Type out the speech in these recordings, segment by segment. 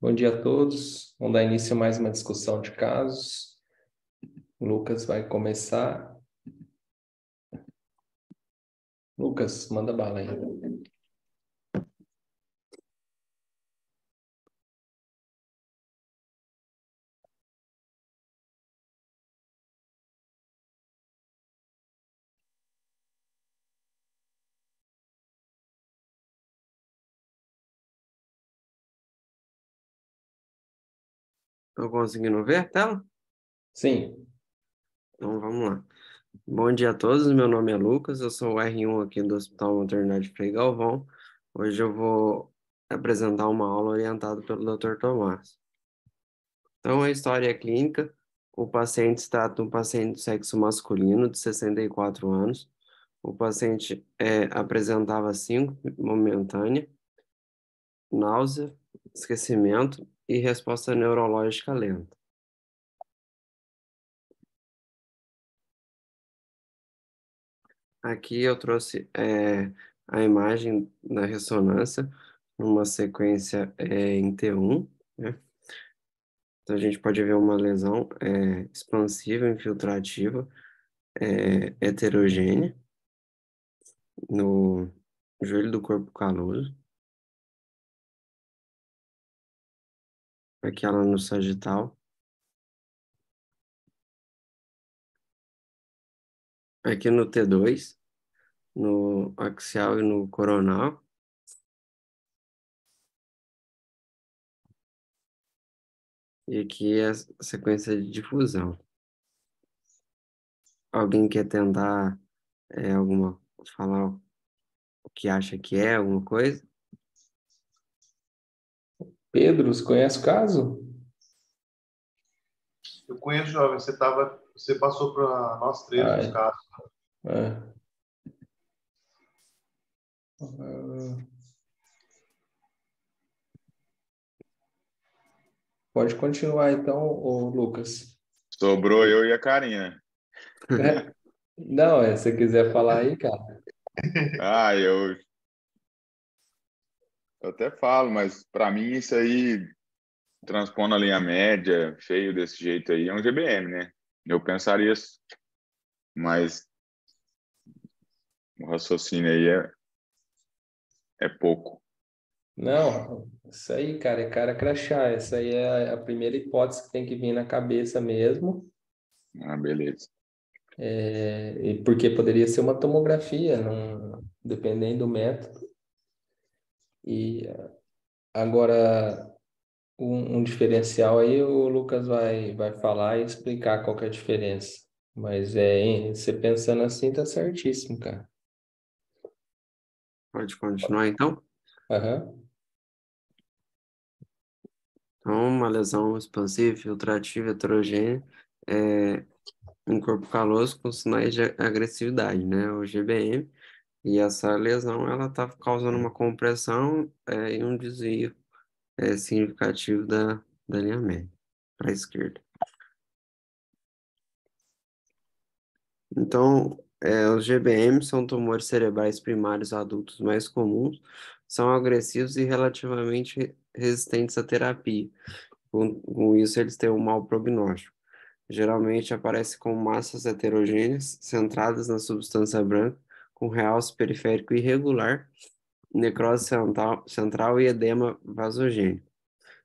Bom dia a todos. Vamos dar início a mais uma discussão de casos. O Lucas vai começar. Lucas, manda bala aí. Estou conseguindo ver a tela? Sim. Então vamos lá. Bom dia a todos, meu nome é Lucas, eu sou o R1 aqui do Hospital Maternidade Frei Galvão. Hoje eu vou apresentar uma aula orientada pelo Dr. Tomás. Então, a história clínica, o paciente se trata de um paciente de sexo masculino de 64 anos. O paciente apresentava síncope momentânea, náusea, esquecimento e resposta neurológica lenta. Aqui eu trouxe a imagem da ressonância numa sequência em T1, né? Então a gente pode ver uma lesão expansiva, infiltrativa, heterogênea no joelho do corpo caloso. Aqui ela no sagital. Aqui no T2, no axial e no coronal. E aqui é a sequência de difusão. Alguém quer tentar falar o que acha que é alguma coisa? Pedro, você conhece o caso? Eu conheço, jovem. Você passou para nós três Ah, os casos. é. Ah, pode continuar então, ô Lucas. Sobrou eu e a Karina. Não, se você quiser falar aí, cara. Eu até falo, mas para mim isso aí, transpondo a linha média, feio desse jeito aí, é um GBM, né? Eu pensaria, mas o raciocínio aí é pouco. Não, isso aí, cara, é cara crachá. Essa aí é a primeira hipótese que tem que vir na cabeça mesmo. Ah, beleza. E porque poderia ser uma tomografia, dependendo do método. E agora, um diferencial aí, o Lucas vai falar e explicar qual que é a diferença. Mas você pensando assim, tá certíssimo, cara. Pode continuar então? Aham. Então, uma lesão expansiva, filtrativa, heterogênea, um corpo caloso com sinais de agressividade, né? O GBM. E essa lesão, ela está causando uma compressão e um desvio significativo da linha média para a esquerda. Então, os GBM são tumores cerebrais primários adultos mais comuns, são agressivos e relativamente resistentes à terapia. Com isso, eles têm um mau prognóstico. Geralmente aparece com massas heterogêneas centradas na substância branca, com realce periférico irregular, necrose central e edema vasogênico.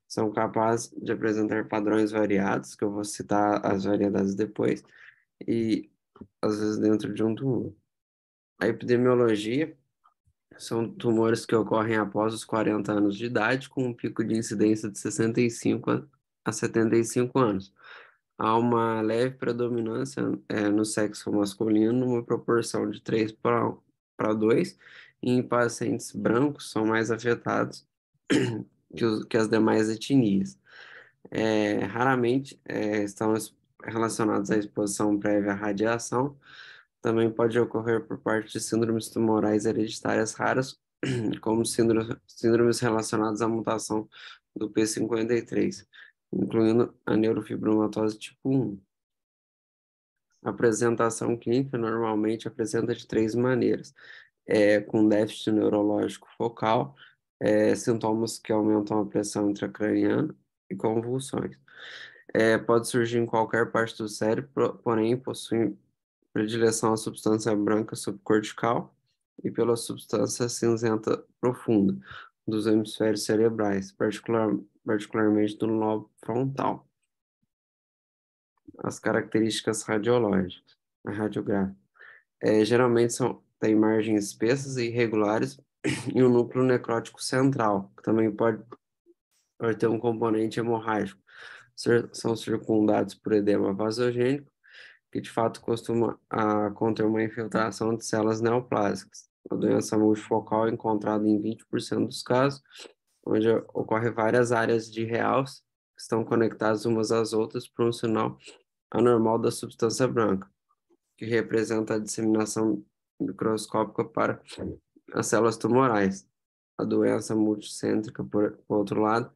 São capazes de apresentar padrões variados, que eu vou citar as variedades depois, e às vezes dentro de um tumor. A epidemiologia são tumores que ocorrem após os 40 anos de idade, com um pico de incidência de 65 a 75 anos. Há uma leve predominância no sexo masculino, numa proporção de 3 para 2, e em pacientes brancos são mais afetados que as demais etnias. Raramente estão relacionados à exposição prévia à radiação. Também pode ocorrer por parte de síndromes tumorais hereditárias raras, como síndromes relacionadas à mutação do P53, incluindo a neurofibromatose tipo 1. A apresentação clínica normalmente apresenta de três maneiras: com déficit neurológico focal, Sintomas que aumentam a pressão intracraniana e convulsões. Pode surgir em qualquer parte do cérebro, porém possui predileção à substância branca subcortical e pela substância cinzenta profunda dos hemisférios cerebrais, particularmente do lobo frontal. As características radiológicas, radiográficas. Geralmente têm margens espessas e irregulares e um núcleo necrótico central, que também pode ter um componente hemorrágico. São circundados por edema vasogênico, que de fato costuma conter uma infiltração de células neoplásicas. A doença multifocal é encontrada em 20% dos casos, onde ocorre várias áreas de realce que estão conectadas umas às outras por um sinal anormal da substância branca, que representa a disseminação microscópica para as células tumorais. A doença multicêntrica, por outro lado,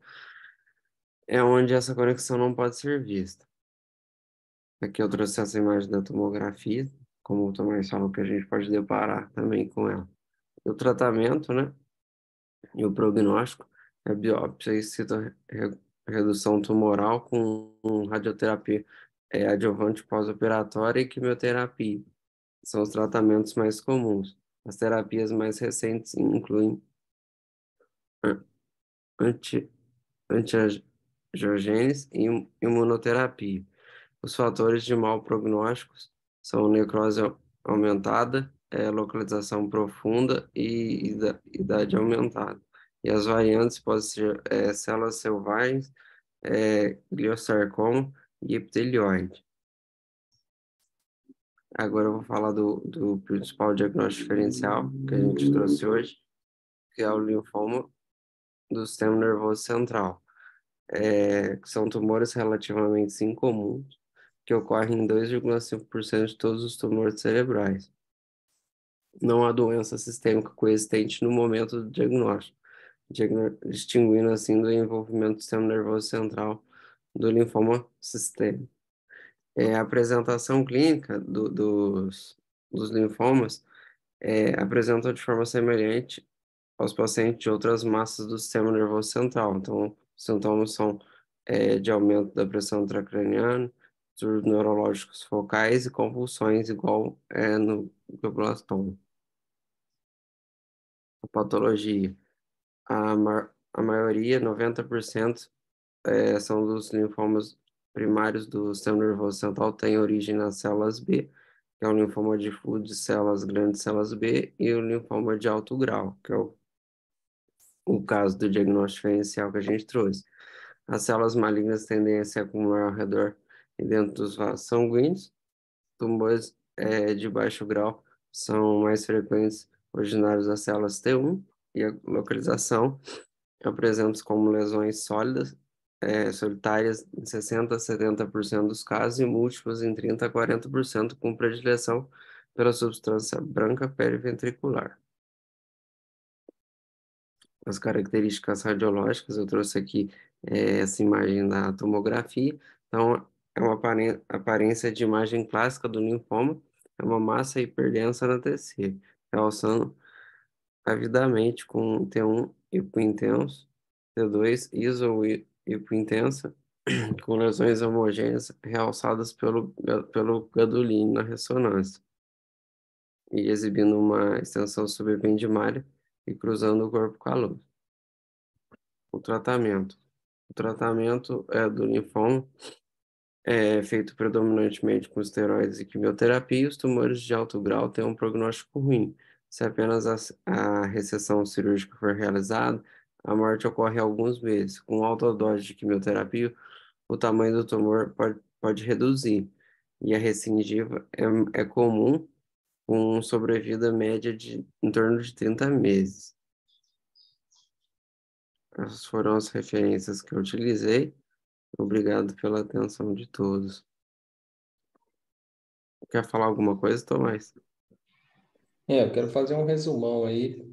é onde essa conexão não pode ser vista. Aqui eu trouxe essa imagem da tomografia, como o Tomás falou, que a gente pode deparar também com ela. O tratamento, né, e o prognóstico é biópsia e redução tumoral com radioterapia adjuvante pós-operatória e quimioterapia. São os tratamentos mais comuns. As terapias mais recentes incluem anti, antiangiogênese e imunoterapia. Os fatores de mau prognósticos são necrose aumentada, localização profunda e idade aumentada. E as variantes podem ser células selvagens, gliosarcoma e epitelioide. Agora eu vou falar do principal diagnóstico diferencial que a gente trouxe hoje, que é o linfoma do sistema nervoso central. Que são tumores relativamente incomuns, que ocorrem em 2,5% de todos os tumores cerebrais. Não há doença sistêmica coexistente no momento do diagnóstico, distinguindo assim do envolvimento do sistema nervoso central do linfoma sistêmico. A apresentação clínica dos linfomas apresenta de forma semelhante aos pacientes de outras massas do sistema nervoso central. Então, os sintomas são de aumento da pressão intracraniana, distúrbios neurológicos focais e convulsões, igual no glioblastoma. A patologia. A maioria, 90%, são dos linfomas primários do sistema nervoso central, tem origem nas células B, que é o linfoma difuso de células grandes células B, e o linfoma de alto grau, que é o caso do diagnóstico diferencial que a gente trouxe. As células malignas tendem a se acumular ao redor e dentro dos vasos sanguíneos. Tumores de baixo grau são mais frequentes, originários das células T1, e a localização apresenta como lesões sólidas, solitárias em 60% a 70% dos casos e múltiplas em 30% a 40%, com predileção pela substância branca periventricular. As características radiológicas, eu trouxe aqui essa imagem da tomografia. Então, é uma aparência de imagem clássica do linfoma, é uma massa hiperdensa na TC, realçando avidamente com T1 hipointenso, T2 iso hipointensa, com lesões homogêneas realçadas pelo gadolínio na ressonância, e exibindo uma extensão subependimária e cruzando o corpo caloso. O tratamento. O tratamento do linfoma é feito predominantemente com esteroides e quimioterapia, e os tumores de alto grau têm um prognóstico ruim. Se apenas a reseção cirúrgica for realizada, a morte ocorre em alguns meses. Com alta dose de quimioterapia, o tamanho do tumor pode reduzir, e a recidiva é comum, com sobrevida média de em torno de 30 meses. Essas foram as referências que eu utilizei. Obrigado pela atenção de todos. Quer falar alguma coisa, Tomás? Eu quero fazer um resumão aí.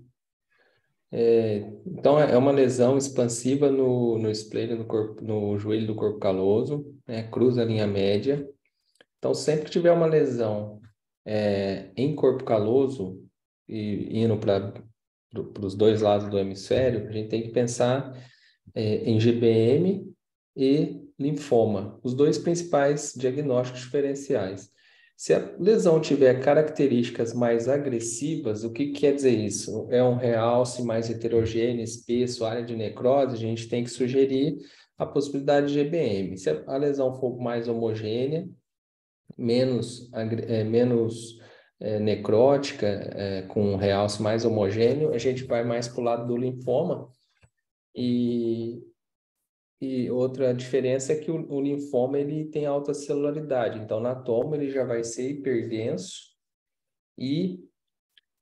Então, é uma lesão expansiva no esplênio, no joelho do corpo caloso, cruza a linha média. Então, sempre que tiver uma lesão em corpo caloso e indo para para os dois lados do hemisfério, a gente tem que pensar em GBM e linfoma, os dois principais diagnósticos diferenciais. Se a lesão tiver características mais agressivas, o que quer dizer isso? É um realce mais heterogêneo, espesso, área de necrose, a gente tem que sugerir a possibilidade de GBM. Se a lesão for mais homogênea, menos necrótica, com um realce mais homogêneo, a gente vai mais para o lado do linfoma. E outra diferença é que o linfoma ele tem alta celularidade. Então, na toma, ele já vai ser hiperdenso e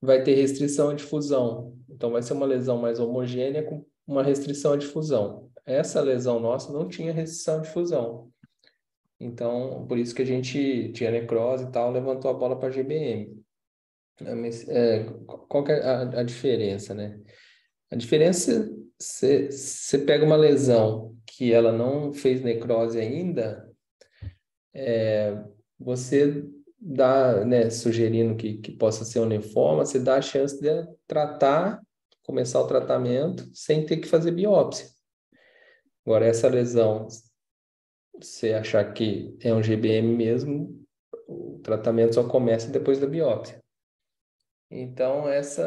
vai ter restrição à difusão. Então, vai ser uma lesão mais homogênea com uma restrição à difusão. Essa lesão nossa não tinha restrição à difusão. Então, por isso que a gente tinha necrose e tal, levantou a bola para GBM. Qual que é a diferença, né? A diferença, você pega uma lesão que ela não fez necrose ainda, você dá, né, sugerindo que possa ser um linfoma, você dá a chance de começar o tratamento sem ter que fazer biópsia. Agora, essa lesão, você achar que é um GBM mesmo, o tratamento só começa depois da biópsia. Então, essa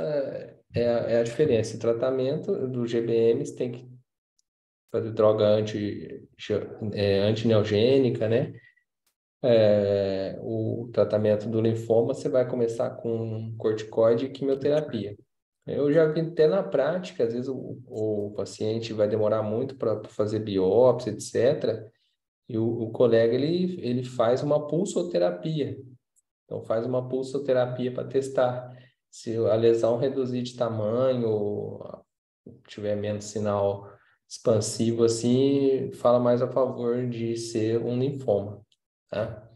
é a diferença. O tratamento do GBM, você tem que fazer droga antineogênica, né? O tratamento do linfoma, você vai começar com corticoide e quimioterapia. Eu já vi até na prática, às vezes o paciente vai demorar muito para fazer biópsia, etc. E o colega, ele faz uma pulsoterapia. Então, faz uma pulsoterapia para testar. Se a lesão reduzir de tamanho, ou tiver menos sinal expansivo assim, fala mais a favor de ser um linfoma, tá?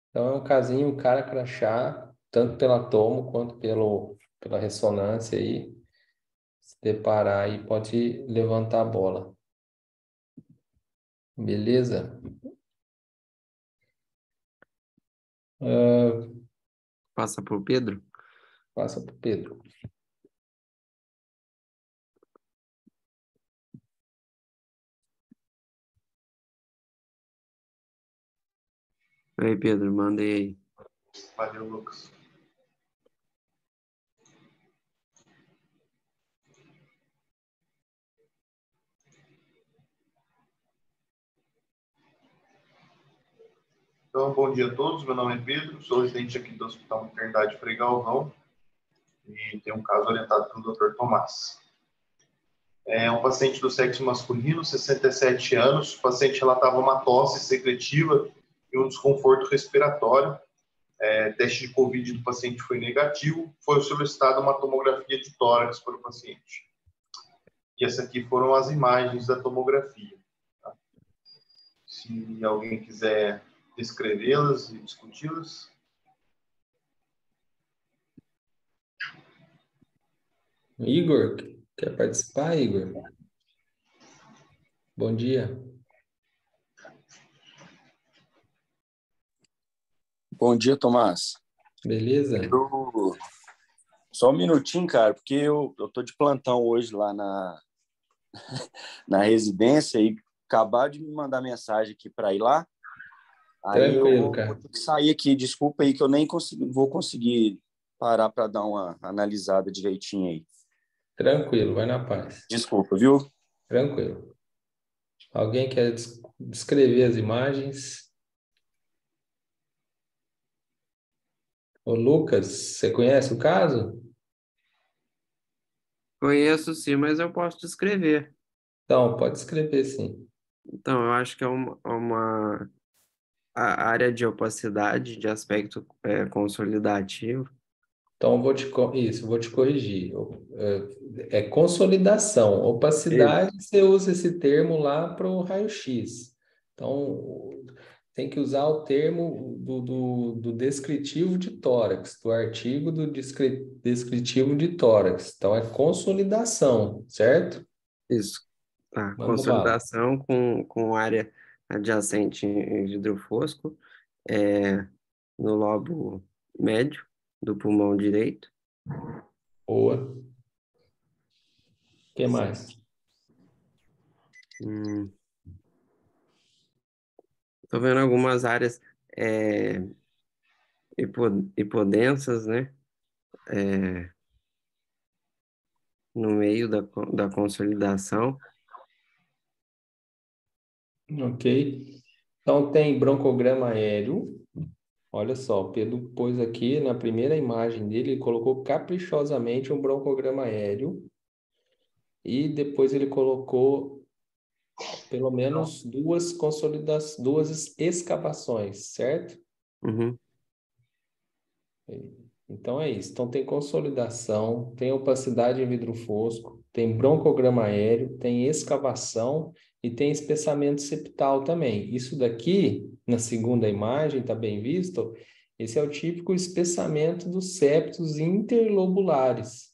Então, é um casinho, um cara crachá, tanto pela tomo quanto pela ressonância aí. Se deparar aí, pode levantar a bola. Beleza? Passa para o Pedro. Passa para o Pedro. Aí, Pedro, mandei aí. Valeu, Lucas. Então, bom dia a todos. Meu nome é Pedro, sou residente aqui do Hospital Maternidade Frei Galvão e tenho um caso orientado pelo Dr. Tomás. É um paciente do sexo masculino, 67 anos. O paciente relatava uma tosse secretiva e um desconforto respiratório. Teste de Covid do paciente foi negativo. Foi solicitada uma tomografia de tórax para o paciente. E essas aqui foram as imagens da tomografia. Tá? Se alguém quiser descrevê-las e discuti-las. Igor, quer participar, Igor? Bom dia. Bom dia, Tomás. Beleza? Só um minutinho, cara, porque eu tô de plantão hoje lá na residência e acabaram de me mandar mensagem aqui para ir lá. Aí Tranquilo, eu vou cara. ter que sair aqui. Desculpa aí que eu nem vou conseguir parar para dar uma analisada direitinho aí. Tranquilo, vai na paz. Desculpa, viu? Tranquilo. Alguém quer descrever as imagens? Ô, Lucas, você conhece o caso? Conheço sim, mas eu posso descrever. Então, pode escrever, sim. Então, eu acho que é a área de opacidade de aspecto consolidativo. Então, vou te corrigir. É consolidação. Opacidade, você usa esse termo lá para o raio-x. Então, tem que usar o termo do descritivo de tórax, do artigo do descritivo de tórax. Então, é consolidação, certo? Isso. Tá. Vamos lá. Consolidação com área adjacente em vidro fosco, no lobo médio do pulmão direito. Boa. que mais? Tô vendo algumas áreas hipodensas, né? No meio da consolidação. Ok. Então, tem broncograma aéreo. Olha só, o Pedro pôs aqui na primeira imagem dele, ele colocou caprichosamente um broncograma aéreo. E depois ele colocou pelo menos duas escavações, certo? Uhum. Então é isso. Então tem consolidação, tem opacidade em vidro fosco, tem broncograma aéreo, tem escavação e tem espessamento septal também. Isso daqui, na segunda imagem, está bem visto? Esse é o típico espessamento dos septos interlobulares.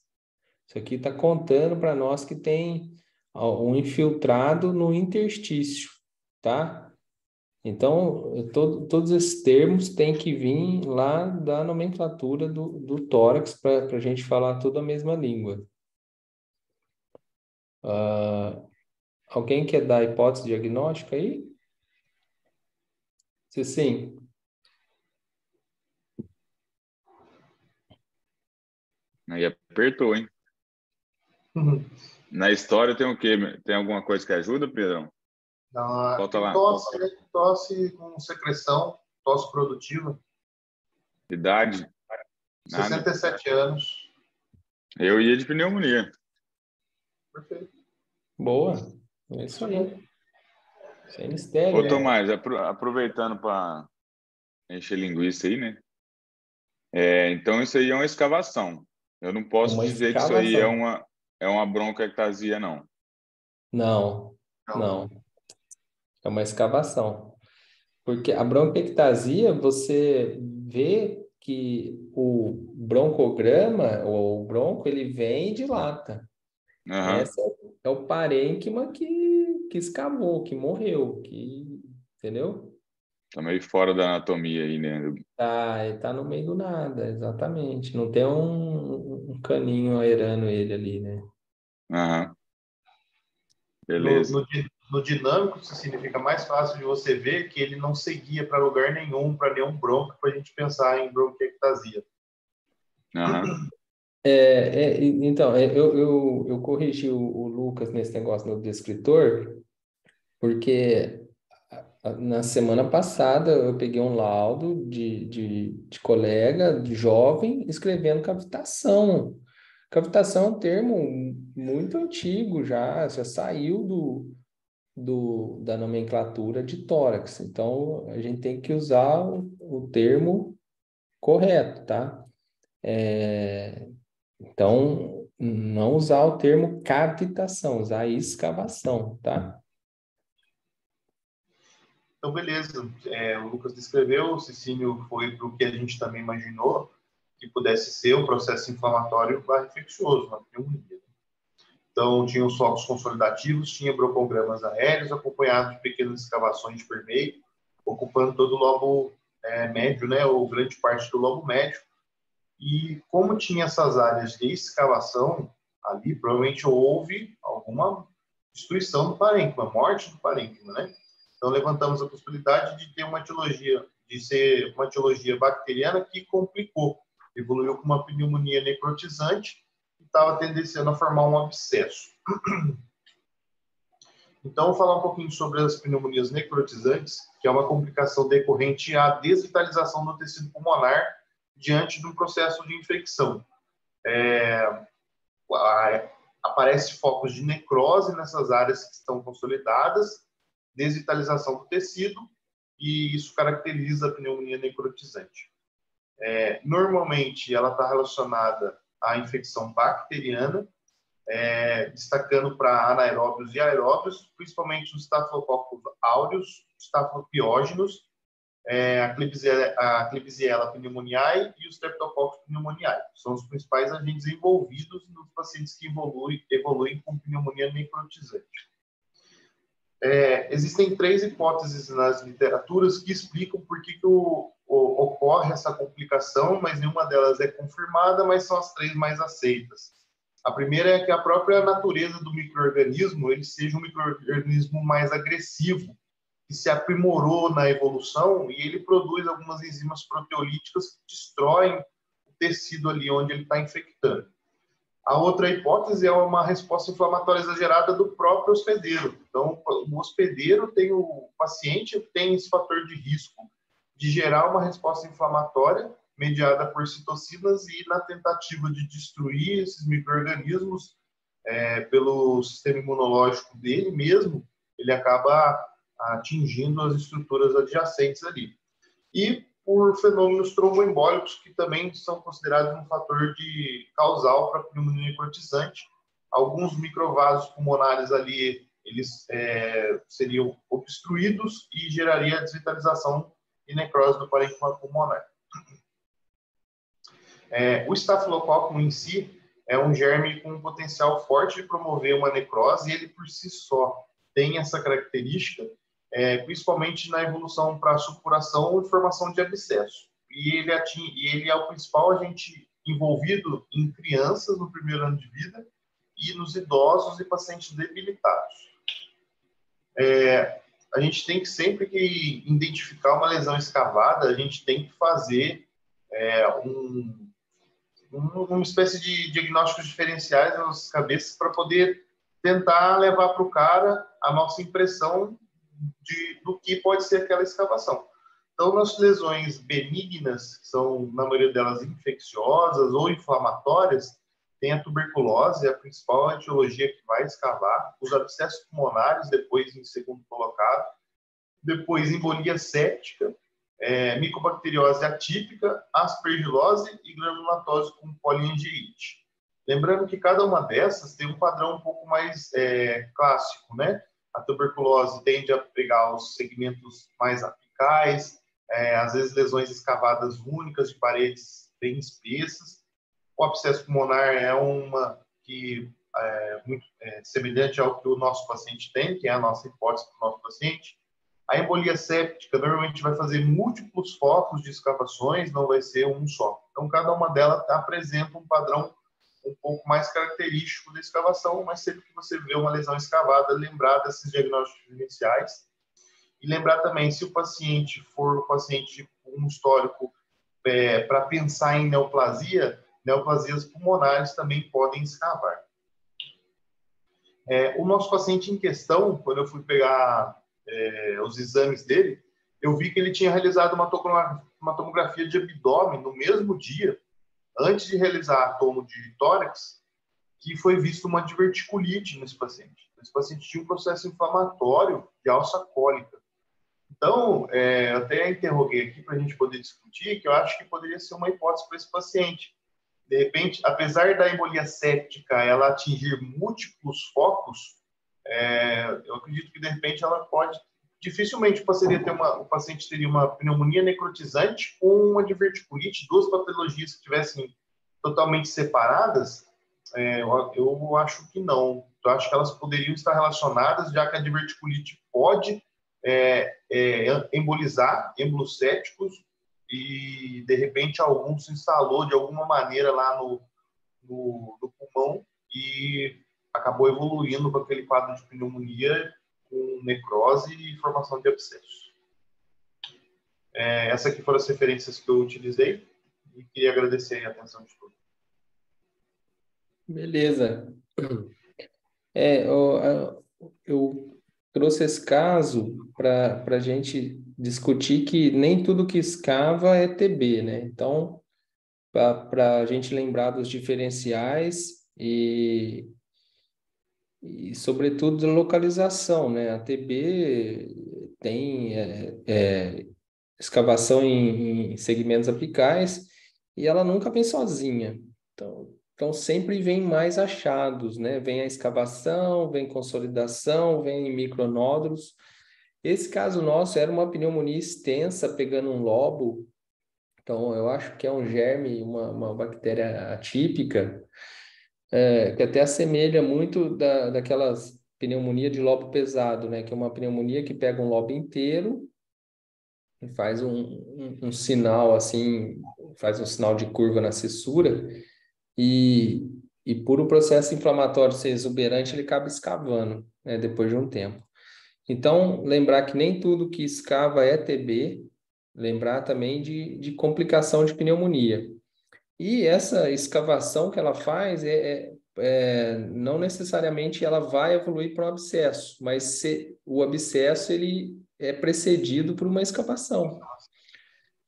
Isso aqui está contando para nós que tem um infiltrado no interstício, tá? Então, todos esses termos têm que vir lá da nomenclatura do tórax para a gente falar toda a mesma língua. Alguém quer dar hipótese diagnóstica aí? Se sim. Aí apertou, hein? Na história tem o quê? Tem alguma coisa que ajuda, Pedrão? Não, Volta tem lá. tosse, né? Tosse com secreção, tosse produtiva. Idade? Nada. 67 anos. Eu ia de pneumonia. Perfeito. Boa. É isso aí. Sem mistério. Ô, Tomás, aproveitando para encher linguiça aí, né? Então, isso aí é uma escavação. Eu não posso Uma dizer que isso aí é escavação. uma bronquiectasia, não. Não, não. É uma escavação. Porque a bronquiectasia, você vê que o broncograma, ou o bronco, ele vem e dilata. Aham. Essa é o parênquima que escavou, que morreu, entendeu? Tá meio fora da anatomia aí, né? Ele tá no meio do nada, exatamente. Não tem um caninho aerando ele ali, né? Aham. No, Beleza. no, no dinâmico, isso significa mais fácil de você ver que ele não seguia para lugar nenhum, para nenhum bronco, para a gente pensar em bronquiectasia. Aham. Então, eu corrigi o Lucas nesse negócio do descritor, porque na semana passada eu peguei um laudo de colega de jovem escrevendo cavitação. Cavitação é um termo muito antigo já saiu da nomenclatura de tórax. Então, a gente tem que usar o termo correto, tá? Então, não usar o termo cavitação, usar escavação, tá? Então, beleza. O Lucas descreveu, o Cicínio foi para o que a gente também imaginou que pudesse ser um processo inflamatório infeccioso, uma pneumonia. Então, tinha os focos consolidativos, tinha broncogramas aéreos, acompanhados de pequenas escavações de permeio, ocupando todo o lobo médio, né, ou grande parte do lobo médio. E como tinha essas áreas de escavação ali, provavelmente houve alguma destruição do parênquima, morte do parênquima, né? Então, levantamos a possibilidade de ter uma etiologia, de ser uma etiologia bacteriana que complicou, evoluiu com uma pneumonia necrotizante e estava tendenciando a formar um abscesso. Então, vou falar um pouquinho sobre as pneumonias necrotizantes, que é uma complicação decorrente à desvitalização do tecido pulmonar diante de um processo de infecção. Aparece focos de necrose nessas áreas que estão consolidadas, desvitalização do tecido, e isso caracteriza a pneumonia necrotizante. Normalmente, ela está relacionada à infecção bacteriana, destacando para anaeróbios e aeróbios, principalmente os Staphylococcus aureus, Staphylopiógenos, a Klebsiella pneumoniae e os Streptococcus pneumoniae. São os principais agentes envolvidos nos pacientes que evoluem com pneumonia necrotizante. Existem 3 hipóteses nas literaturas que explicam por que ocorre essa complicação, mas nenhuma delas é confirmada, mas são as 3 mais aceitas. A primeira é que a própria natureza do micro-organismo, ele seja um micro-organismo mais agressivo, que se aprimorou na evolução e ele produz algumas enzimas proteolíticas que destroem o tecido ali onde ele está infectando. A outra hipótese é uma resposta inflamatória exagerada do próprio hospedeiro. Então, o hospedeiro o paciente tem esse fator de risco de gerar uma resposta inflamatória mediada por citocinas e na tentativa de destruir esses micro-organismos pelo sistema imunológico dele mesmo, ele acaba atingindo as estruturas adjacentes ali. E por fenômenos tromboembólicos, que também são considerados um fator causal para a pneumonia necrotizante. Alguns microvasos pulmonares ali, eles seriam obstruídos e geraria desvitalização e necrose do parênquima pulmonar. O estafilococo em si é um germe com um potencial forte de promover uma necrose, e ele por si só tem essa característica, principalmente na evolução para supuração e formação de abscesso. E ele é o principal agente envolvido em crianças no primeiro ano de vida e nos idosos e pacientes debilitados. A gente tem que sempre que identificar uma lesão escavada, a gente tem que fazer uma espécie de diagnósticos diferenciais nas nossas cabeças para poder tentar levar para o cara a nossa impressão do que pode ser aquela escavação. Então, nas lesões benignas, que são, na maioria delas, infecciosas ou inflamatórias, tem a tuberculose, a principal etiologia que vai escavar, os abscessos pulmonares, depois em segundo colocado, depois embolia séptica, micobacteriose atípica, aspergilose e granulatose com poliangiite. Lembrando que cada uma dessas tem um padrão um pouco mais clássico, né? A tuberculose tende a pegar os segmentos mais apicais, às vezes lesões escavadas únicas de paredes bem espessas. O abscesso pulmonar é uma que muito semelhante ao que o nosso paciente tem, que é a nossa hipótese para o nosso paciente. A embolia séptica normalmente vai fazer múltiplos focos de escavações, não vai ser um só. Então, cada uma delas apresenta um padrão um pouco mais característico da escavação, mas sempre que você vê uma lesão escavada, lembrar desses diagnósticos iniciais. E lembrar também, se o paciente for um paciente com um histórico para pensar em neoplasias pulmonares também podem escavar. O nosso paciente em questão, quando eu fui pegar os exames dele, eu vi que ele tinha realizado uma tomografia de abdômen no mesmo dia, antes de realizar a tomo de tórax, que foi visto uma diverticulite nesse paciente. Esse paciente tinha um processo inflamatório de alça cólica. Então, eu até interroguei aqui para a gente poder discutir, que eu acho que poderia ser uma hipótese para esse paciente. De repente, apesar da embolia séptica ela atingir múltiplos focos, eu acredito que, de repente, ela pode... Dificilmente o paciente teria uma pneumonia necrotizante com uma diverticulite, duas patologias que estivessem totalmente separadas. Eu acho que não. Eu acho que elas poderiam estar relacionadas, já que a diverticulite pode embolizar êmbolos sépticos e, de repente, algum se instalou de alguma maneira lá no pulmão e acabou evoluindo para aquele quadro de pneumonia com necrose e formação de abscessos. Essas aqui foram as referências que eu utilizei e queria agradecer a atenção de todos. Beleza. Eu trouxe esse caso para a gente discutir que nem tudo que escava é TB, né? Então, para a gente lembrar dos diferenciais e sobretudo, da localização, né? A TB tem escavação em segmentos apicais e ela nunca vem sozinha. Então sempre vem mais achados, né? Vem a escavação, vem consolidação, vem micronódulos. Esse caso nosso era uma pneumonia extensa pegando um lobo. Então, eu acho que é um germe, uma bactéria atípica, que até assemelha muito daquelas pneumonia de lobo pesado, né? Que é uma pneumonia que pega um lobo inteiro e faz um sinal assim, faz um sinal de curva na cissura e E por o processo inflamatório ser exuberante, ele acaba escavando, né, depois de um tempo. Então, lembrar que nem tudo que escava é TB, lembrar também de complicação de pneumonia. E essa escavação que ela faz não necessariamente ela vai evoluir para um abscesso, mas o abscesso ele é precedido por uma escavação.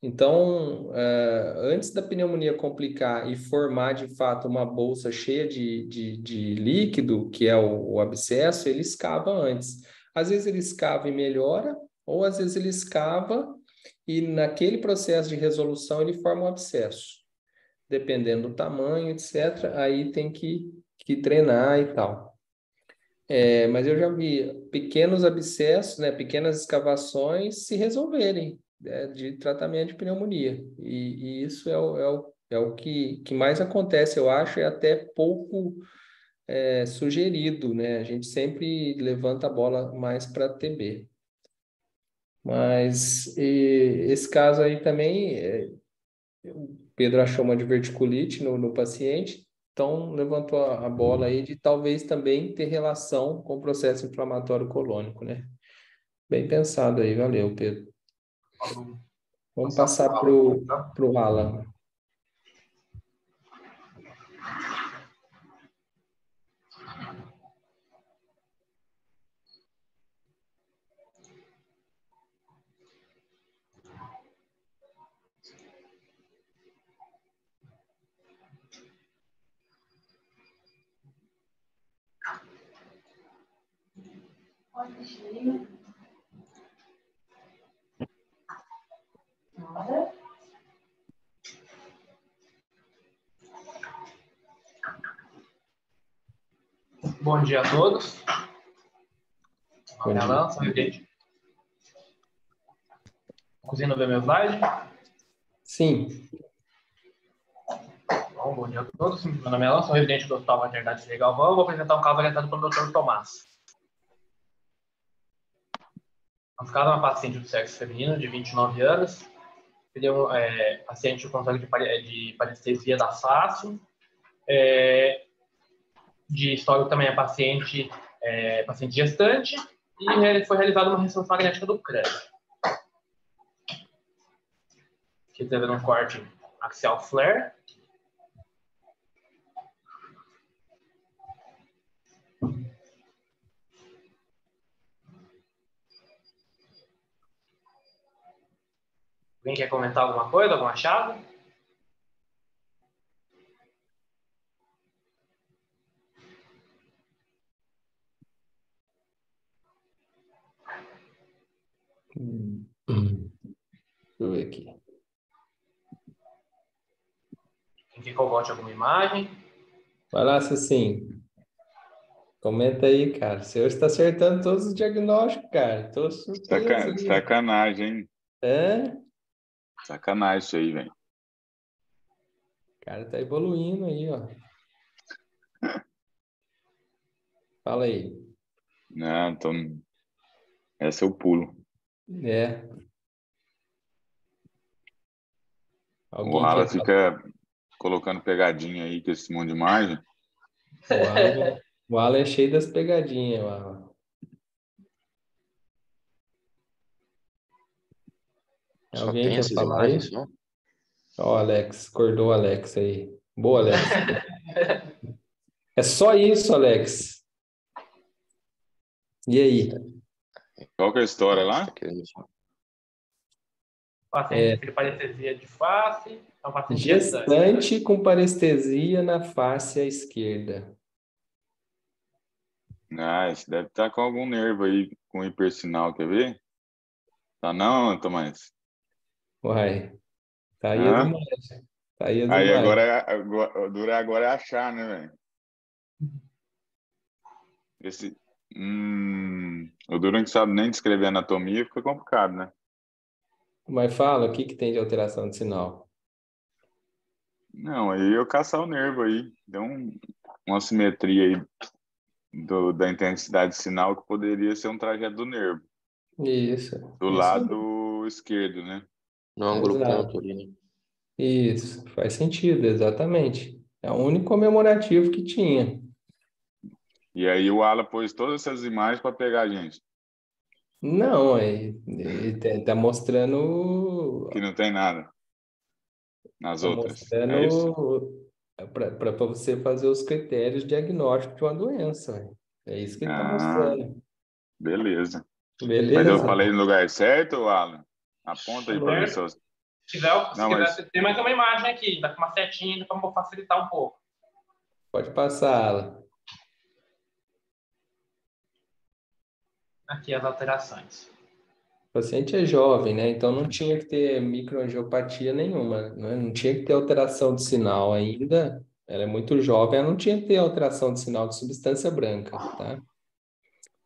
Então, antes da pneumonia complicar e formar de fato uma bolsa cheia de líquido, que é o abscesso, ele escava antes. Às vezes ele escava e melhora, ou às vezes ele escava e naquele processo de resolução ele forma um abscesso. Dependendo do tamanho, etc., aí tem que drenar e tal. Mas eu já vi pequenos abscessos, né, pequenas escavações se resolverem de tratamento de pneumonia. E isso é o que mais acontece, eu acho, é até pouco sugerido, né? A gente sempre levanta a bola mais para TB. Mas esse caso aí também, o Pedro achou uma diverticulite no paciente, então levantou a bola aí de talvez também ter relação com o processo inflamatório colônico, né? Bem pensado aí, valeu, Pedro. Vamos passar para o Alan. Bom dia a todos. Bom dia. Alan, sou residente. Conseguindo ver meu slide? Sim. Bom dia a todos. Meu nome é Alan, sou residente do Hospital Maternidade de Galvão. Vou apresentar um caso orientado pelo Dr. Tomás. No caso, é uma paciente do sexo feminino de 29 anos. Ele é paciente com controle de parestesia da face. De histórico também é paciente gestante. E foi realizada uma ressonância magnética do crânio. Aqui teve um corte axial flare. Alguém quer comentar alguma coisa, algum achado? Deixa eu ver aqui. Quem quer que eu volte alguma imagem? Vai lá, Cecim. Comenta aí, cara. O senhor está acertando todos os diagnósticos, cara. Tô surpreso. Sacanagem, hein? É? Sacanagem isso aí, velho. O cara tá evoluindo aí, ó. Fala aí. Não, então... Essa eu pulo. O Alguém Rala quer fica colocando pegadinha aí com esse monte de imagem. O Alan é cheio das pegadinhas, o Alan. Só Alguém tem quer essas falar aí? imagens, não? Ó, o Alex, acordou o Alex aí. Boa, Alex. É só isso, Alex. E aí? Qual que é a história lá? Paciente com parestesia de face. É um paciente gestante. Gestante com parestesia na face à esquerda. Ah, esse deve estar com algum nervo aí, com hipersinal, quer ver? Tá não, Tomás? Uai, tá aí Hã? as imagens. Tá aí as Aí imagens. o duro agora é achar, né, velho? Esse... O duro não sabe nem descrever anatomia, fica complicado, né? Mas fala, o que que tem de alteração de sinal? Não, aí eu caçar o nervo aí. Deu uma simetria aí da intensidade de sinal que poderia ser um trajeto do nervo. Isso. Do Isso lado esquerdo, né? No ângulo Exato. ponto ali, né? Isso, faz sentido, exatamente. É o único comemorativo que tinha. E aí o Alan pôs todas essas imagens para pegar a gente, Não, ele tá mostrando, que não tem nada nas tá outras. É isso? mostrando para você fazer os critérios diagnósticos de uma doença. Ué. É isso que ele está Ah, mostrando. beleza. Mas eu Beleza? falei no lugar certo, Alan? Aponta aí para ver se eu... Se quiser, Não, mas tem mais uma imagem aqui, dá com uma setinha para facilitar um pouco. Pode passar, Alan. Aqui as alterações. O paciente é jovem, né? Então não tinha que ter microangiopatia nenhuma, né? Não tinha que ter alteração de sinal ainda. Ela é muito jovem, ela não tinha que ter alteração de sinal de substância branca, tá?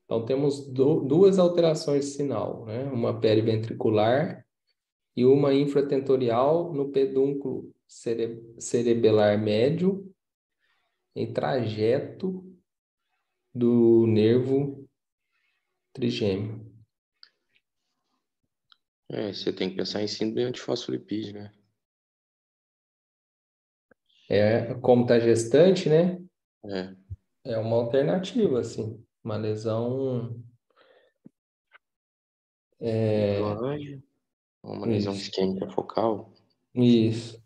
Então temos duas alterações de sinal, né? Uma periventricular e uma infratentorial no pedúnculo cerebelar médio em trajeto do nervo trigêmeo. Você tem que pensar em síndrome antifosfolipídio, né? Como está gestante, né? É. É uma alternativa, assim. Uma lesão. Hemorroide, uma lesão Isso. isquêmica focal. Isso.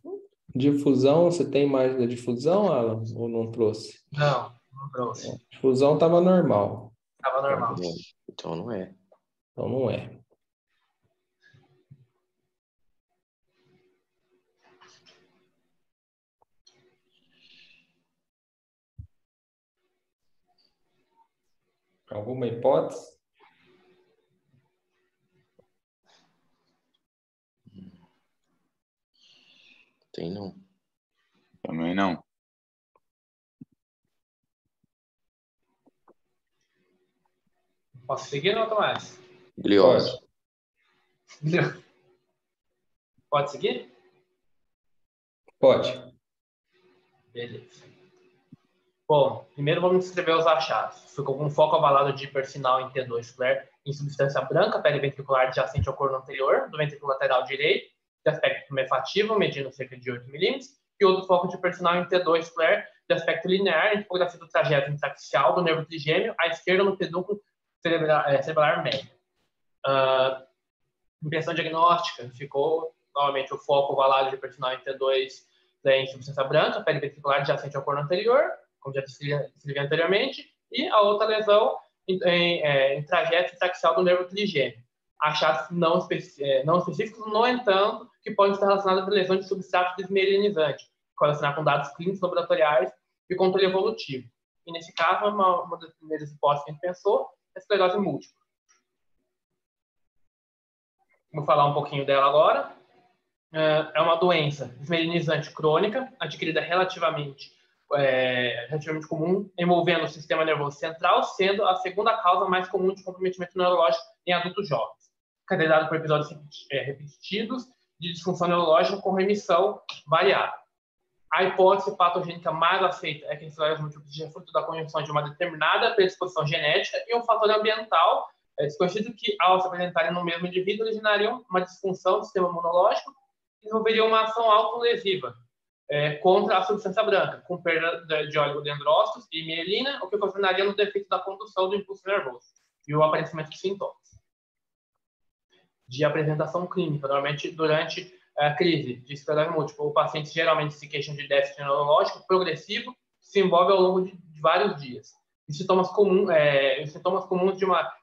Difusão, você tem imagem da difusão, Alan? Ou não trouxe? Não trouxe. Difusão estava normal. Estava normal. Então não é. Então não é. Alguma hipótese? Tem não. também não. Posso seguir ou não, Tomás? Gliose. Pode seguir? Pode. Beleza. Bom, primeiro vamos descrever os achados. Ficou com foco avalado de hipersinal em T2 flare em substância branca, periventricular adjacente ao corno anterior, do ventrículo lateral direito, de aspecto tumefativo, medindo cerca de 8 milímetros, e outro foco de hipersinal em T2 flare de aspecto linear, em topografia do trajeto intraxial do nervo trigêmeo, à esquerda no pedúnculo cerebelar médio. Impressão diagnóstica, ficou novamente o foco ovalado de hipersinal em T2 em substância branca, periventricular adjacente ao corno anterior, como já descrevi anteriormente, e a outra lesão em trajeto intraxial do nervo trigêmeo. Achados não específicos, no entanto, que podem estar relacionados a lesão de substrato desmielinizante, correlacionar com dados clínicos laboratoriais e controle evolutivo. E nesse caso, uma das primeiras hipóteses que a gente pensou é a esclerose múltipla. Vou falar um pouquinho dela agora. É uma doença desmielinizante crônica, adquirida relativamente comum, envolvendo o sistema nervoso central, sendo a segunda causa mais comum de comprometimento neurológico em adultos jovens. Caracterizado por episódios repetidos de disfunção neurológica com remissão variável. A hipótese patogênica mais aceita é que a esclerose múltipla seja fruto da conjunção de uma determinada predisposição genética e um fator ambiental desconhecido que, ao se apresentarem no mesmo indivíduo, originariam uma disfunção do sistema imunológico e desenvolveriam uma ação autolesiva contra a substância branca, com perda de oligodendrócitos e mielina, o que ocasionaria no defeito da condução do impulso nervoso e o aparecimento de sintomas. De apresentação clínica, normalmente durante a crise de esclerose múltipla, o paciente geralmente se queixa de déficit neurológico progressivo, que se envolve ao longo de vários dias. Os sintomas comuns de uma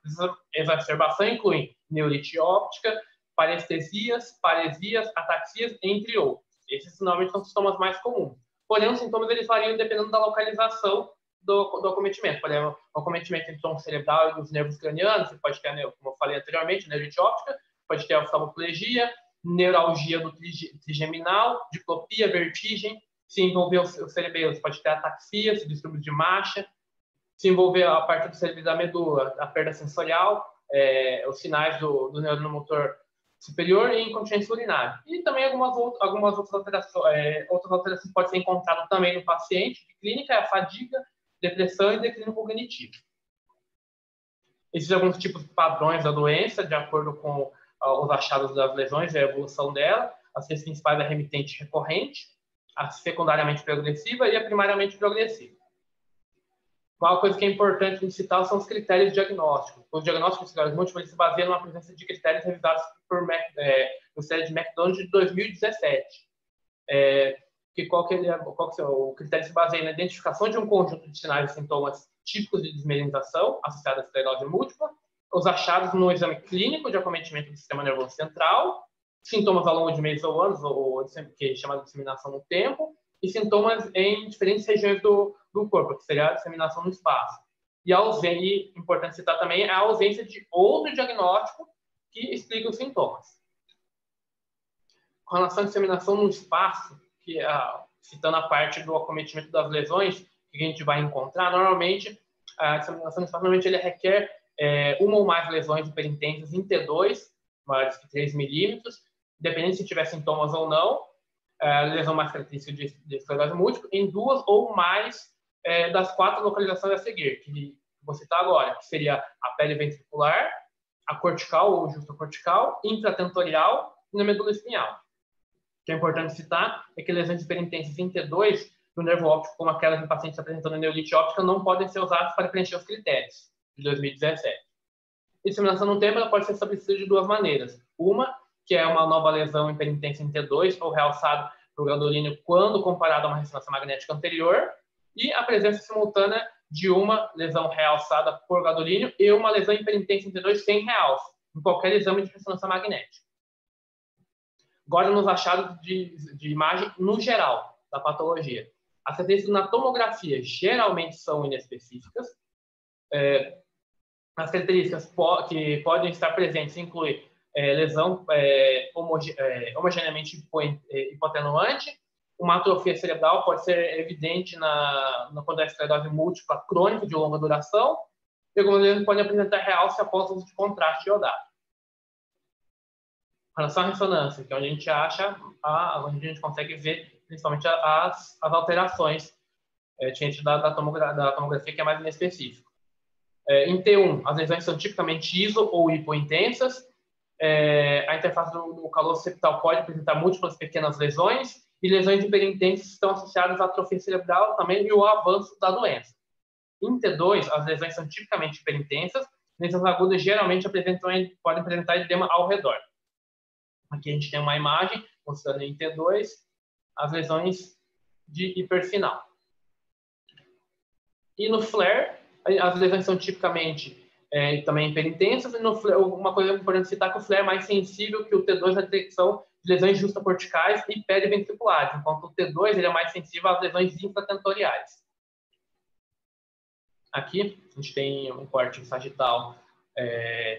exacerbação incluem neurite óptica, parestesias, paresias, ataxias, entre outros. Esses normalmente são os sintomas mais comuns. Porém, os sintomas eles variam dependendo da localização do acometimento. Por exemplo, o acometimento em tronco cerebral e dos nervos cranianos, você pode ter, como eu falei anteriormente, neurite óptica, pode ter oftalmoplegia, neuralgia do trigeminal, diplopia, vertigem. Se envolver os cerebelos, pode ter ataxia, distúrbios de marcha. Se envolver a parte do cérebro da medula, a perda sensorial, os sinais do neurônio motor superior e incontinência urinária. E também algumas outras alterações podem ser encontradas também no paciente de clínica, a fadiga, depressão e declínio cognitivo. Existem alguns tipos de padrões da doença, de acordo com os achados das lesões e a evolução dela. As três principais é remitente e recorrente. a secundariamente progressiva e a primariamente progressiva. Uma coisa que é importante de citar são os critérios diagnósticos. Os diagnósticos de esclerose múltipla se baseiam na presença de critérios revisados no série de McDonald de 2017. Qual que é o critério se baseia na identificação de um conjunto de sinais e sintomas típicos de desmielinização associados à esclerose múltipla, os achados no exame clínico de acometimento do sistema nervoso central, sintomas ao longo de meses ou anos, que é chamada de disseminação no tempo, e sintomas em diferentes regiões do corpo, que seria a disseminação no espaço. E importante citar também a ausência de outro diagnóstico que explique os sintomas. Com relação à disseminação no espaço, citando a parte do acometimento das lesões que a gente vai encontrar, normalmente a disseminação no espaço ele requer uma ou mais lesões hiperintensas em T2, maiores que 3 milímetros, independente se tiver sintomas ou não, lesão mais característica de esclerose múltipla, em 2 ou mais das 4 localizações a seguir, que vou citar agora, que seria a pele ventricular, a cortical ou justacortical, intratentorial e na medula espinhal. O que é importante citar é que lesões hiperintensas em T2 do nervo óptico, como aquelas em pacientes apresentando neurite óptica, não podem ser usadas para preencher os critérios de 2017. A disseminação no tempo ela pode ser estabelecida de 2 maneiras. Uma, que é uma nova lesão hiperintensa em T2 ou realçado por gadolínio quando comparado a uma ressonância magnética anterior, e a presença simultânea de uma lesão realçada por gadolínio e uma lesão hiperintensa em T2 sem realce, em qualquer exame de ressonância magnética. Agora, nos achados de imagem no geral da patologia. As características na tomografia geralmente são inespecíficas. As características que podem estar presentes incluem lesão homogeneamente hipotenuante, uma atrofia cerebral pode ser evidente quando é esclerose múltipla crônica de longa duração, e algumas vezes podem apresentar realce após o uso de contraste iodado. Em relação à ressonância, que é onde a gente onde a gente consegue ver principalmente as alterações, diferente da tomografia, que é mais inespecífico. Em T1, as lesões são tipicamente iso ou hipointensas. A interface do caloso septal pode apresentar múltiplas pequenas lesões, e lesões hiperintensas estão associadas à atrofia cerebral também e o avanço da doença. Em T2, as lesões são tipicamente hiperintensas, lesões agudas geralmente podem apresentar edema ao redor. Aqui a gente tem uma imagem mostrando em T2 as lesões de hiperfinal. E no flare, as lesões são tipicamente também hiperintensas, e no flare, uma coisa importante citar é que o flare é mais sensível que o T2 na detecção de lesões justacorticais e periventriculares, enquanto o T2 ele é mais sensível às lesões intratentoriais. Aqui a gente tem um corte sagital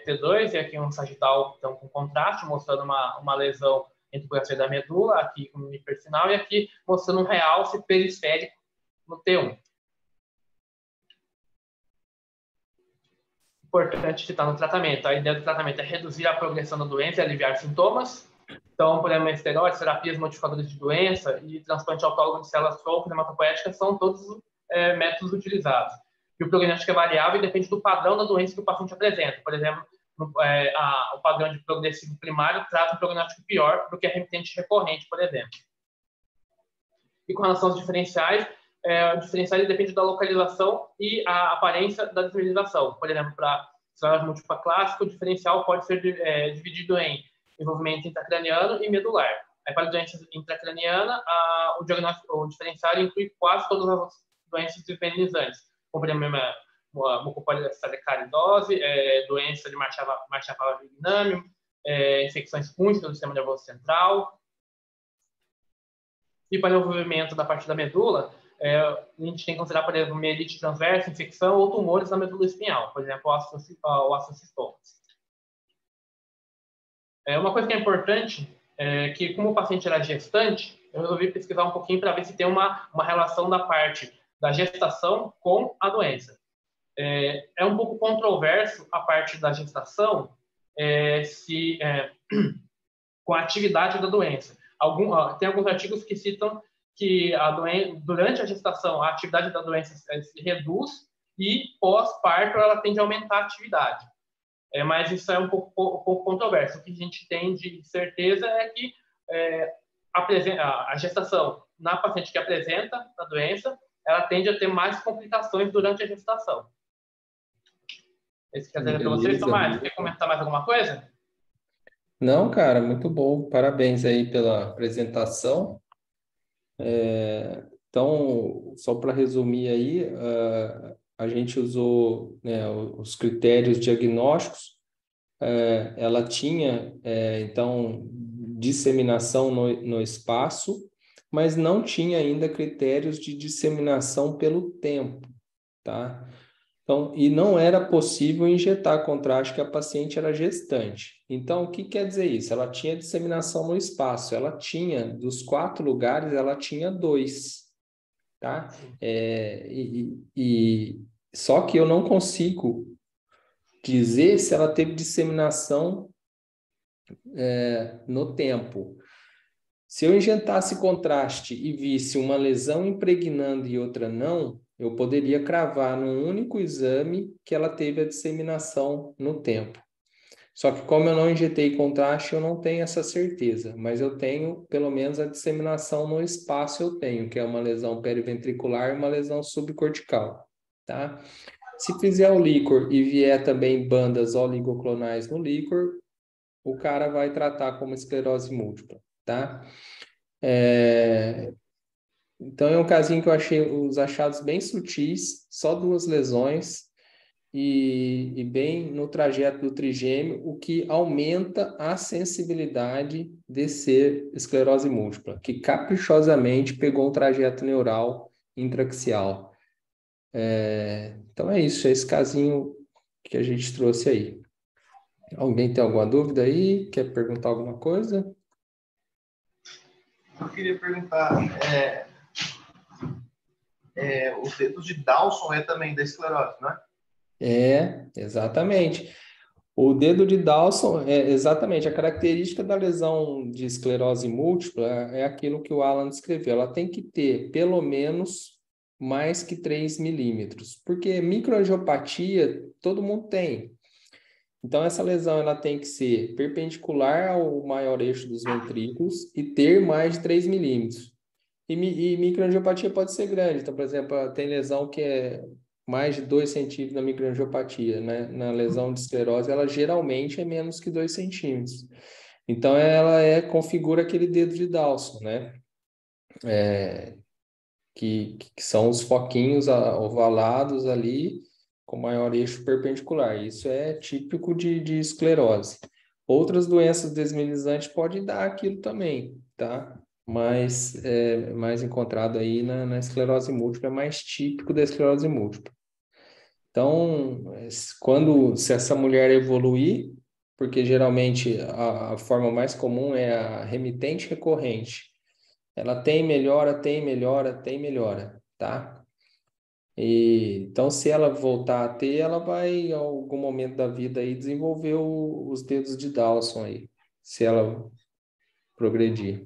T2 e aqui um sagital então, com contraste, mostrando uma lesão entre o coração da medula, aqui com o hiperfinal, e aqui mostrando um realce periférico no T1. Importante citar no tratamento. A ideia do tratamento é reduzir a progressão da doença e aliviar sintomas. Então, por exemplo, esteroides, terapias modificadoras de doença e transplante autólogo de células tronco hematopoéticas são todos métodos utilizados. E o prognóstico é variável e depende do padrão da doença que o paciente apresenta. Por exemplo, o padrão de progressivo primário traz um prognóstico pior do que a remitente recorrente, por exemplo. E com relação aos diferenciais, o diferencial depende da localização e a aparência da desmielinização. Por exemplo, para esclerose múltipla clássica, o diferencial pode ser dividido em envolvimento intracraniano e medular. Aí, para doenças intracraniana, o diferencial inclui quase todas as doenças desmielinizantes, como, por exemplo, mucopolisacaridose, doença de Marshall-Vignami, infecções fúngicas do sistema nervoso central. E para o envolvimento da parte da medula, a gente tem que considerar, por exemplo, mielite transversa, infecção ou tumores na medula espinhal, por exemplo, o osteocistomas. Uma coisa que é importante é que, como o paciente era gestante, eu resolvi pesquisar um pouquinho para ver se tem uma relação da parte da gestação com a doença. É um pouco controverso a parte da gestação com a atividade da doença. Tem alguns artigos que citam que durante a gestação a atividade da doença se reduz e pós-parto ela tende a aumentar a atividade. Mas isso é um pouco controverso. O que a gente tem de certeza é que a gestação na paciente que apresenta a doença, ela tende a ter mais complicações durante a gestação. Esse quer dizer para vocês, Beleza. Tomás, quer comentar mais alguma coisa? Não, cara, muito bom. Parabéns aí pela apresentação. Então, só para resumir aí, a gente usou, né, os critérios diagnósticos. Ela tinha, então, disseminação no espaço, mas não tinha ainda critérios de disseminação pelo tempo, tá? Então, e não era possível injetar contraste que a paciente era gestante. Então, o que quer dizer isso? Ela tinha disseminação no espaço, ela tinha, dos 4 lugares, ela tinha 2, tá? Só que eu não consigo dizer se ela teve disseminação no tempo. Se eu injetasse contraste e visse uma lesão impregnando e outra não, eu poderia cravar num único exame que ela teve a disseminação no tempo. Só que como eu não injetei contraste, eu não tenho essa certeza, mas eu tenho pelo menos a disseminação no espaço eu tenho, que é uma lesão periventricular e uma lesão subcortical, tá? Se fizer o líquor e vier também bandas oligoclonais no líquor, o cara vai tratar como esclerose múltipla, tá? Então é um casinho que eu achei os achados bem sutis, só 2 lesões e bem no trajeto do trigêmeo, o que aumenta a sensibilidade de ser esclerose múltipla, que caprichosamente pegou um trajeto neural intraaxial. Então é isso, é esse casinho que a gente trouxe aí. Alguém tem alguma dúvida aí? Quer perguntar alguma coisa? Eu queria perguntar, os dedos de Dawson é também da esclerose, não é? Exatamente. O dedo de Dawson é exatamente a característica da lesão de esclerose múltipla, é aquilo que o Alan descreveu. Ela tem que ter pelo menos mais que 3 milímetros, porque microangiopatia todo mundo tem. Então, essa lesão ela tem que ser perpendicular ao maior eixo dos ventrículos e ter mais de 3 milímetros. E microangiopatia pode ser grande. Então, por exemplo, tem lesão que é mais de 2 centímetros na microangiopatia, né? Na lesão de esclerose, ela geralmente é menos que 2 centímetros. Então, ela configura aquele dedo de Dawson, né? Que são os foquinhos ovalados ali, com maior eixo perpendicular. Isso é típico de esclerose. Outras doenças desminimizantes podem dar aquilo também, tá? Mas é mais encontrado aí na esclerose múltipla, é mais típico da esclerose múltipla. Então, se essa mulher evoluir, porque geralmente a forma mais comum é a remitente recorrente, ela tem melhora, tá? Então, se ela voltar a ter, ela vai, em algum momento da vida aí, desenvolver os dedos de Dawson aí, se ela progredir.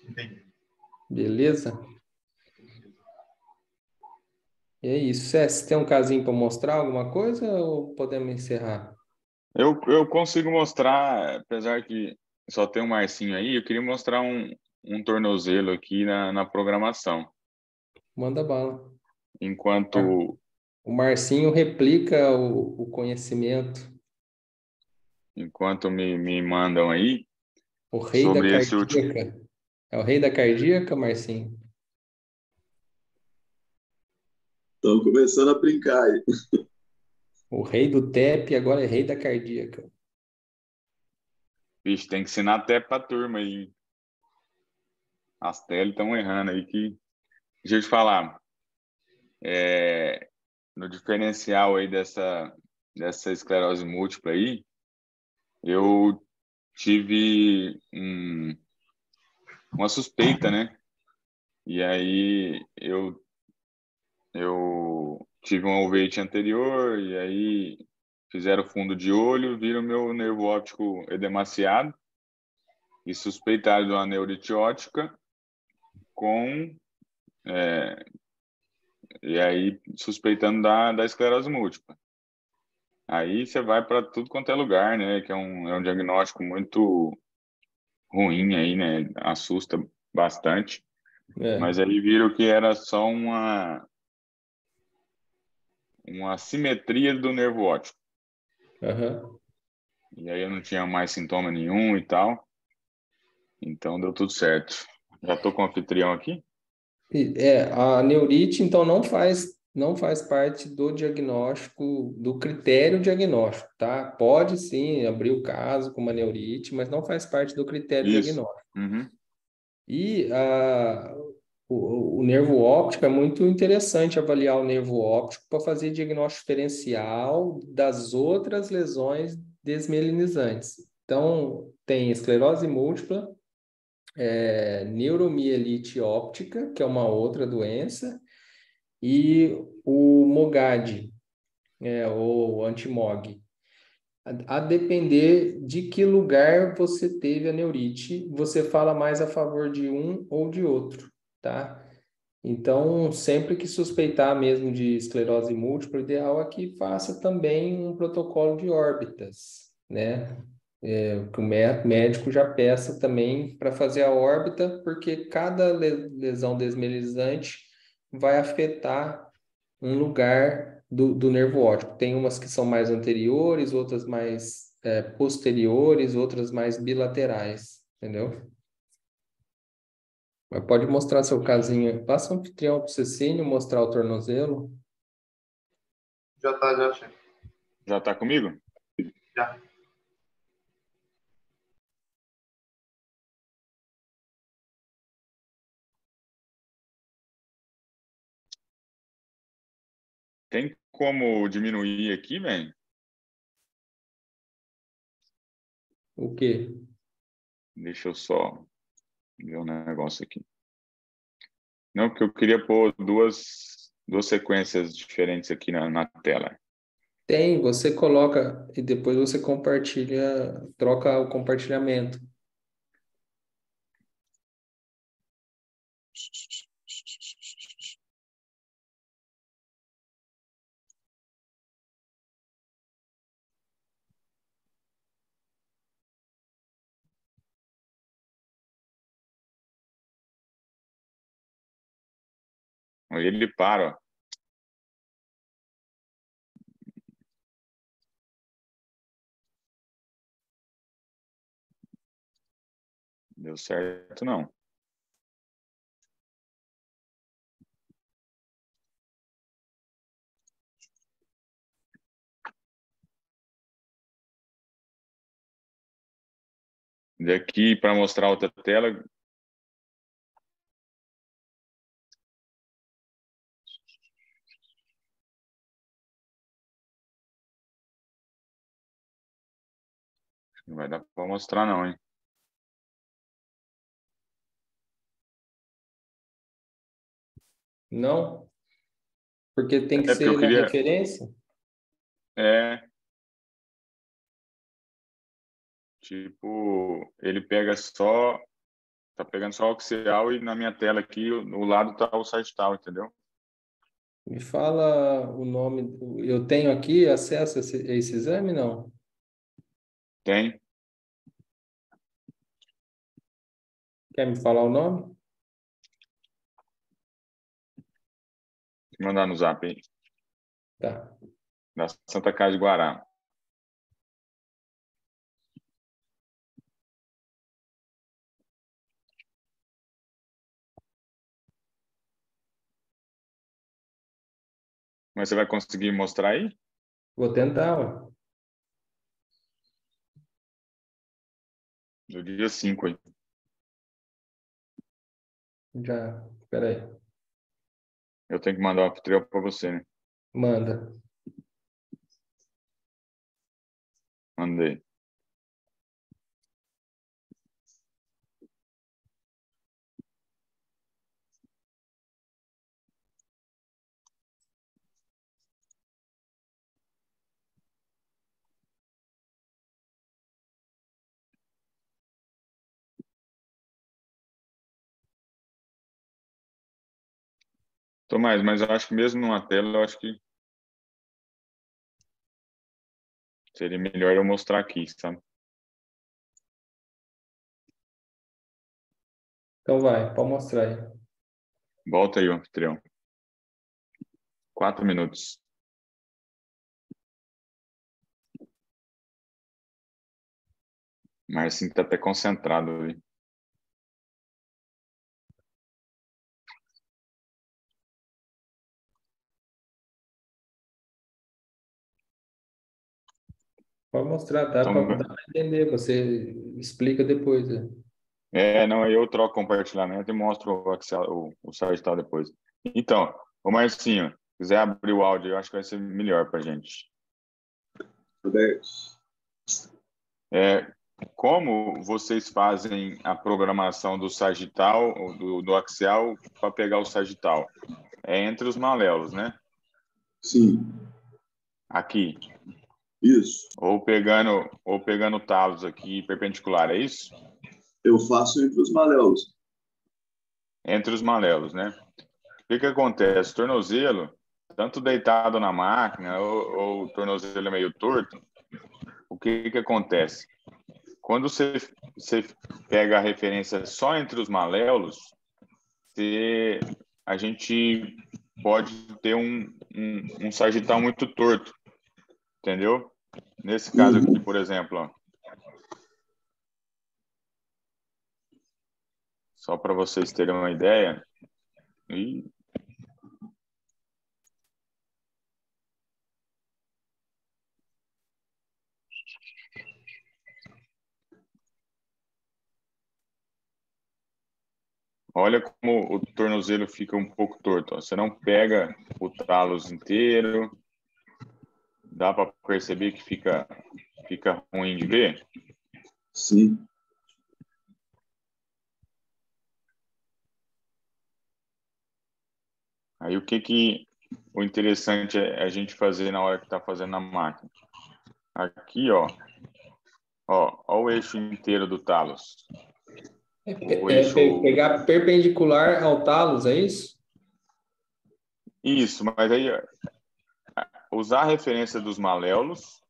Entendi. Beleza? E é isso. Cé, você tem um casinho para mostrar alguma coisa ou podemos encerrar? Eu consigo mostrar, apesar que só tem um Marcinho aí, eu queria mostrar um tornozelo aqui na programação. Manda bala. Enquanto O Marcinho replica o conhecimento. me mandam aí O rei da sobre esse último. cardíaca. É o rei da cardíaca, Marcinho? Estão começando a brincar aí. O rei do TEP agora é rei da cardíaca. Vixe, tem que ensinar até pra turma aí. As teles estão errando aí que. Deixa eu te falar. No diferencial aí dessa esclerose múltipla aí, eu tive uma suspeita, né? E aí eu tive uma uveíte anterior e aí fizeram fundo de olho, viram meu nervo óptico edemaciado e suspeitaram de uma neurite óptica e aí suspeitando da esclerose múltipla. Aí você vai para tudo quanto é lugar, né? Que é um diagnóstico muito ruim aí, né? Assusta bastante. É. Mas aí viram que era só uma simetria do nervo óptico. Aham. E aí eu não tinha mais sintoma nenhum e tal. Então deu tudo certo. Já tô com o anfitrião aqui? A neurite, então, não faz parte do diagnóstico, do critério diagnóstico, tá? Pode sim abrir o caso com uma neurite, mas não faz parte do critério Isso. diagnóstico. Uhum. E o nervo óptico é muito interessante avaliar o nervo óptico para fazer diagnóstico diferencial das outras lesões desmielinizantes. Então, tem esclerose múltipla, neuromielite óptica, que é uma outra doença, e o MOGAD, ou antimog. A depender de que lugar você teve a neurite, você fala mais a favor de um ou de outro, tá? Então, sempre que suspeitar mesmo de esclerose múltipla, o ideal é que faça também um protocolo de órbitas, né? Que o médico já peça também para fazer a órbita, porque cada lesão desmielinizante vai afetar um lugar do nervo óptico. Tem umas que são mais anteriores, outras mais posteriores, outras mais bilaterais, entendeu? Mas pode mostrar seu casinho. Passa um anfitrião para o Cecínio mostrar o tornozelo. Já tá, já, chefe. Já tá comigo? Já. Tem como diminuir aqui, velho? O quê? Deixa eu só ver um negócio aqui. Não, porque eu queria pôr duas sequências diferentes aqui na tela. Tem, você coloca e depois você compartilha, troca o compartilhamento. Aí ele para, ó. Deu certo, não. Daqui para mostrar outra tela. Não vai dar para mostrar, não, hein? Não? Porque tem que É porque eu ser na queria. referência? É, tipo, ele pega só. Tá pegando só o axial e na minha tela aqui, no lado tá o sagital, entendeu? Me fala o nome. Eu tenho aqui acesso a esse exame, não? Tem. Quer me falar o nome? Vou mandar no zap aí. Tá. Da Santa Casa de Guará. Mas você vai conseguir mostrar aí? Vou tentar, ó. Do dia 5 aí. Já. Espera aí. Eu tenho que mandar o anfitrião para você, né? Manda. Mandei. Tomás, mas eu acho que mesmo numa tela, eu acho que seria melhor eu mostrar aqui, sabe? Então vai, pode mostrar aí. Volta aí, anfitrião. 4 minutos. Marcinho tá até concentrado ali. Pode mostrar, dá Então, para entender. Você explica depois. Né? não, aí eu troco o compartilhamento e mostro o site tal depois. Então, ô Marcinho, se quiser abrir o áudio, eu acho que vai ser melhor pra gente. Aberto. Como vocês fazem a programação do sagital, do axial, para pegar o sagital? É entre os maléolos, né? Sim, Aqui. isso. Ou pegando talos aqui perpendicular, é isso? Eu faço entre os maléolos. Entre os maléolos, né? O que acontece? O tornozelo, tanto deitado na máquina ou o tornozelo é meio torto, o que acontece? Quando você pega a referência só entre os maléolos, a gente pode ter um sagital muito torto, entendeu? Nesse caso aqui, por exemplo, ó, só para vocês terem uma ideia. Olha como o tornozelo fica um pouco torto. Ó. Você não pega o talos inteiro. Dá para perceber que fica ruim de ver? Sim. Aí o interessante é a gente fazer na hora que está fazendo na máquina. Aqui, ó o eixo inteiro do talos. Pegar perpendicular ao talos, é isso? Isso, mas aí usar a referência dos maléolos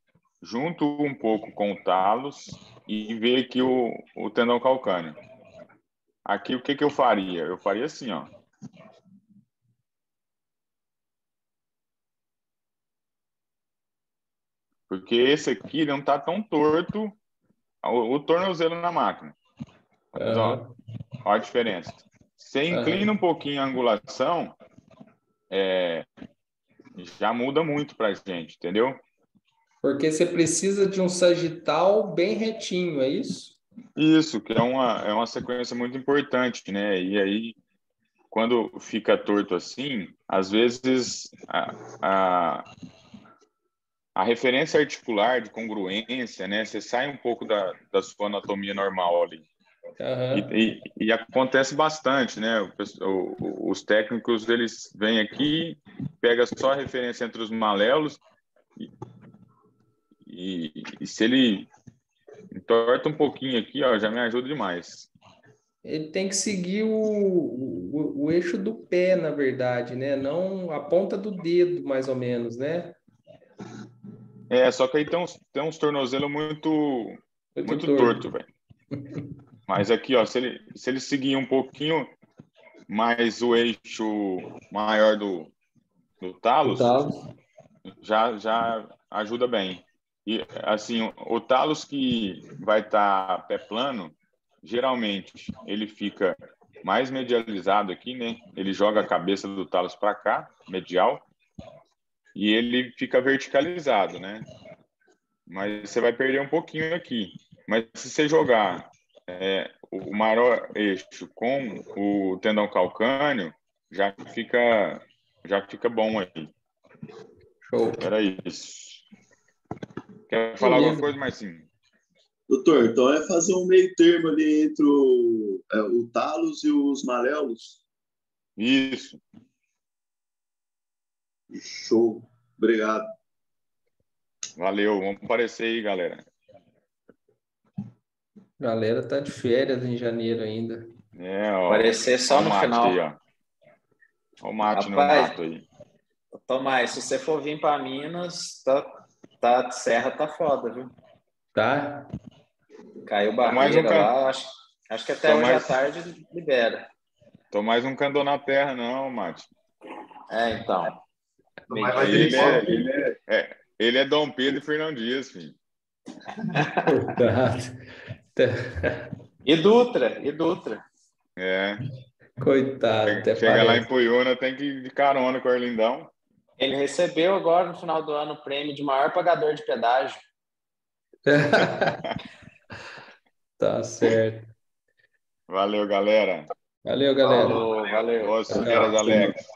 junto um pouco com o talos e ver aqui o tendão calcâneo. Aqui o que eu faria? Eu faria assim, ó. Porque esse aqui não está tão torto o tornozelo na máquina. Mas, ó a diferença. Você inclina um pouquinho a angulação, já muda muito para a gente, entendeu? Porque você precisa de um sagital bem retinho, é isso? Isso, que é uma sequência muito importante, né? E aí, quando fica torto assim, às vezes a referência articular de congruência, né? Você sai um pouco da sua anatomia normal ali. E acontece bastante, né? Os técnicos, eles vêm aqui, pega só a referência entre os maléolos e se ele entorta um pouquinho aqui, ó, já me ajuda demais. Ele tem que seguir o eixo do pé, na verdade, né? Não a ponta do dedo, mais ou menos, né? Só que aí tem uns tornozelos muito torto, velho. Mas aqui, ó, se ele seguir um pouquinho mais o eixo maior do talos, já ajuda bem. E, assim, o talos que vai estar pé plano, geralmente ele fica mais medializado aqui, né? Ele joga a cabeça do talos para cá, medial, e ele fica verticalizado, né? Mas você vai perder um pouquinho aqui. Mas se você jogar o maior eixo com o tendão calcâneo, já fica bom aí. Show. Era isso. Quer falar alguma coisa, Marcinho? Doutor, então é fazer um meio termo ali entre o talos e os maléolos? Isso. Show. Obrigado. Valeu. Vamos aparecer aí, galera. Galera tá de férias em janeiro ainda. Ó. Aparecer só no final. Aí, ó. O mate no mato aí. Tomás, se você for vir para Minas, tá Serra tá foda, viu? Tá? Caiu barreira lá, Acho que até hoje à tarde libera. Tô mais um candor na terra, não, Mate. Então. Mas vai ter Ele é Dom Pedro e Fernão Dias, filho. Coitado. E Dutra. É. Coitado, até Chega lá em parece. Puiúna, tem que ir de carona com o Arlindão. Ele recebeu agora, no final do ano, o prêmio de maior pagador de pedágio. Tá certo. Valeu, galera. Valeu, galera. Falou, valeu. Boas Tchau, férias, tchau. Alex.